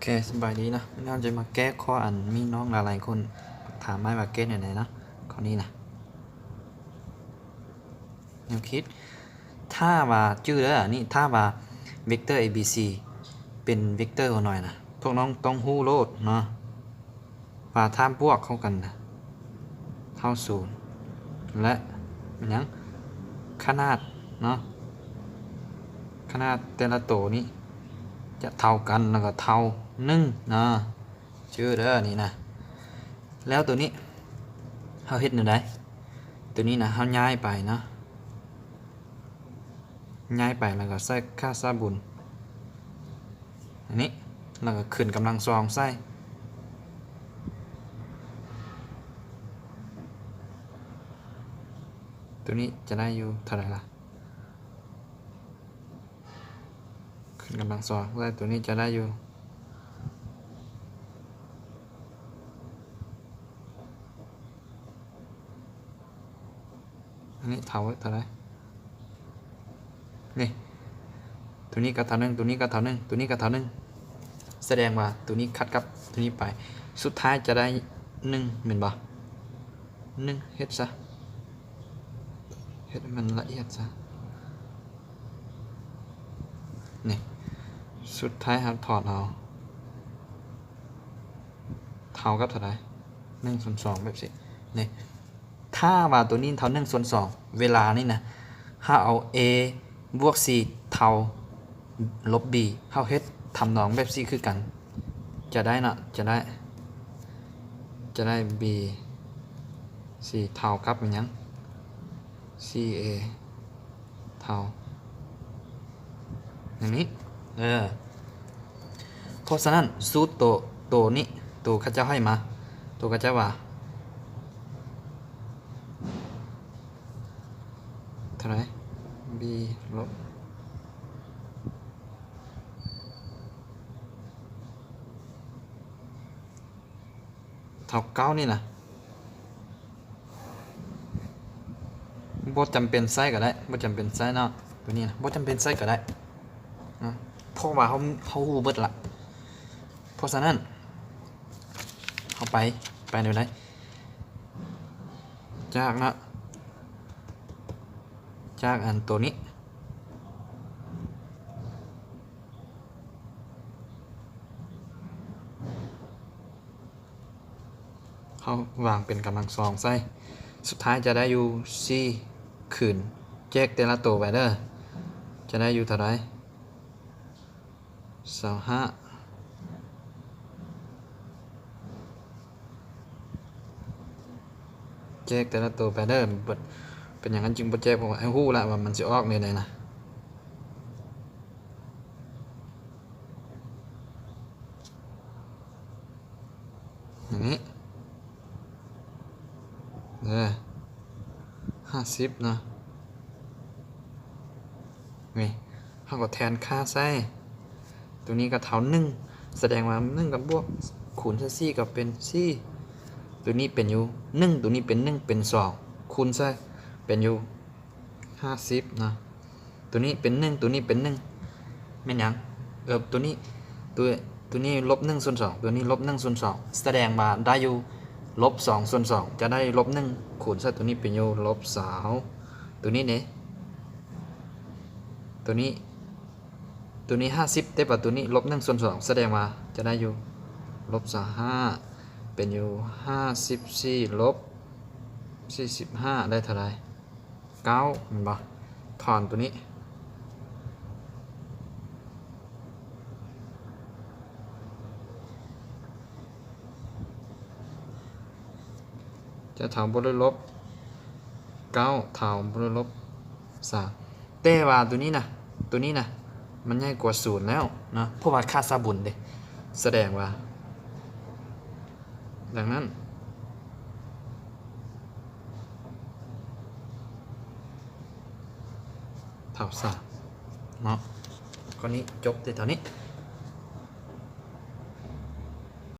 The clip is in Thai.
เคสบายดีนะเราจะมาแก้ข้ออันมีน้องหลายๆคนถามไม่ว่าแก้ไหนๆนะข้อนี้นะแนวคิดถ้าว่าชื่อแล้วนี่ถ้าว่าเวกเตอร์ ABC เป็นเวกเตอร์หน่อยนะพวกน้องต้องฮู้โลดเนาะว่าท่ามพวกเข้ากันนะเท่าศูนย์และมันยังขนาดเนาะขนาดแต่ละตัวนี้จะเท่ากันแล้วก็เท่า1นะชื่อเด้อนี่นะแล้วตัวนี้เขาเฮ็ดหนึ่งได้ตัวนี้นะเขาย้ายไปนะย้ายไปแล้วก็ใส่ค่าซาบุญอันนี้แล้วก็ขึ้นกำลังซองใส่ตัวนี้จะได้อยู่เท่าไหร่ล่ะขึ้นกำลังซองใส่ตัวนี้จะได้อยู่อันนี้เท่าเท่าไหร่นี่ตัวนี้ก็เท่านึงตัวนี้ก็เท่านึงตัวนี้ก็เท่านึงแสดงว่าตัวนี้คัดกับตัวนี้ไปสุดท้ายจะได้1เหมือนบ่1เฮ็ดซะเฮ็ดมันละเอียดซะนี่สุดท้ายครับถอดเอาเท่ากับเท่าไหร่1/2แบบสินี่ถ้าว่าตัวนี้เท่า1/2เวลานี่นะถ้าเอา a บวก c เท่าลบ b เท่าเฮ็ดทำนองแบบ c คือกันจะได้นะจะได้ b c เท่ากับอย่าง ca เท่าอย่างนี้เพราะฉะนั้นสูตรตัวนี้ตัวข้าเจ้าให้มาตัวข้าเจ้าว่าเท่าไหร่ b ลบเท่า9นี่นะบ่จำเป็นใส่ก็ได้บ่จำเป็นใส่เนาะตัวนี้นะบ่จำเป็นใส่ก็ได้นะเพราะว่าเขาฮู้เบิดละเพราะฉะนั้นเขาไปเดี๋ยวไหนจากนะจากอันตัวนี้เขาวางเป็นกำลังซองใส่สุดท้ายจะได้อยู่4คืนแยกแต่ละตัวไปเด้อจะได้อยู่เท่าไหร่25แยกแต่ละตัวไปเด้อเป็นอย่างนั้นจึงบ่แยกเพราะว่าให้ฮู้ละว่ามันสิออกในใดนะอย่างนี้50นะนี่เขาก็แทนค่าใส่ตัวนี้ก็เท่า1แสดงว่า1กับบวกคูณใส่4ก็เป็น4ตัวนี้เป็นอยู่1ตัวนี้เป็น1เป็น2คูณใส่เป็นอยู่50นะตัวนี้เป็น1ตัวนี้เป็น1แม่นหยังตัวนี้ลบ1/2ตัวนี้ลบ1/2แสดงว่าได้อยู่ลบ2/2จะได้ลบ1คูณใส่ตัวนี้เป็นอยู่ลบ2ตัวนี้เนี่ยตัวนี้50แต่ว่าตัวนี้ลบ1/2แสดงว่าจะได้อยู่ลบ25เป็นอยู่54ลบ45ได้เท่าไหร่9เห็นบ่ถอนตัวนี้จะถามบริลบ9ถามบริลบ3แต่ว่าตัวนี้นะมันใหญ่กว่า0แล้วนะเพราะว่าค่าซาบุญเด้แสดงว่าดังนั้นเท่า3เนาะข้อนี้จบที่เท่านี้